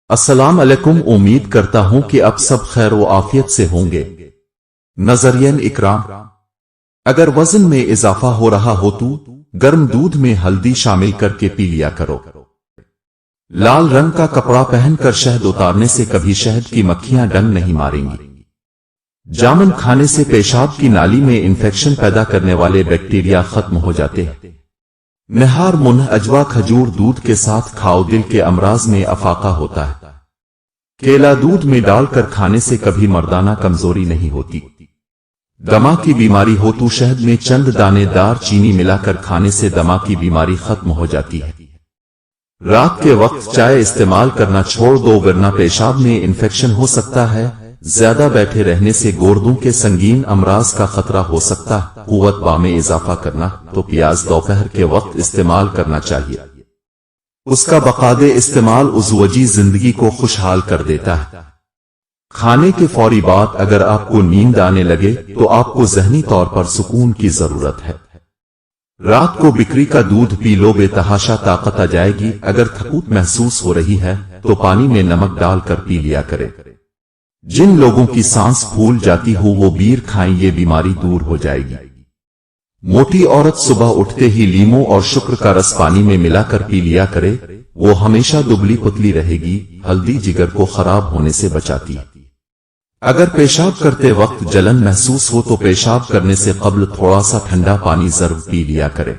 السلام علیکم، امید کرتا ہوں کہ اب سب خیر و عافیت سے ہوں گے۔ نظرین اکرام، اگر وزن میں اضافہ ہو رہا ہو تو گرم دودھ میں ہلدی شامل کر کے پی لیا کرو۔ لال رنگ کا کپڑا پہن کر شہد اتارنے سے کبھی شہد کی مکھیاں ڈنگ نہیں ماریں گی۔ جامن کھانے سے پیشاب کی نالی میں انفیکشن پیدا کرنے والے بیکٹیریا ختم ہو جاتے ہیں۔ نہار منہ اجوا کھجور دودھ کے ساتھ کھاؤ، دل کے امراض میں افاقہ ہوتا ہے۔ کیلا دودھ میں ڈال کر کھانے سے کبھی مردانہ کمزوری نہیں ہوتی۔ دمہ کی بیماری ہو تو شہد میں چند دانے دار چینی ملا کر کھانے سے دمہ کی بیماری ختم ہو جاتی ہے۔ رات کے وقت چائے استعمال کرنا چھوڑ دو ورنہ پیشاب میں انفیکشن ہو سکتا ہے۔ زیادہ بیٹھے رہنے سے گردوں کے سنگین امراض کا خطرہ ہو سکتا ہے۔ قوت با میں اضافہ کرنا تو پیاز دوپہر کے وقت استعمال کرنا چاہیے۔ اس کا باقاعدہ استعمال ازواجی زندگی کو خوشحال کر دیتا ہے۔ کھانے کے فوری بعد اگر آپ کو نیند آنے لگے تو آپ کو ذہنی طور پر سکون کی ضرورت ہے۔ رات کو بکری کا دودھ پی لو، بے تحاشا طاقت آ جائے گی۔ اگر تھکوت محسوس ہو رہی ہے تو پانی میں نمک ڈال کر پی لیا کرے۔ جن لوگوں کی سانس پھول جاتی ہو وہ بیر کھائیں، یہ بیماری دور ہو جائے گی۔ موٹی عورت صبح اٹھتے ہی لیموں اور شکر کا رس پانی میں ملا کر پی لیا کرے، وہ ہمیشہ دبلی پتلی رہے گی۔ ہلدی جگر کو خراب ہونے سے بچاتی ہے۔ اگر پیشاب کرتے وقت جلن محسوس ہو تو پیشاب کرنے سے قبل تھوڑا سا ٹھنڈا پانی ضرور پی لیا کرے۔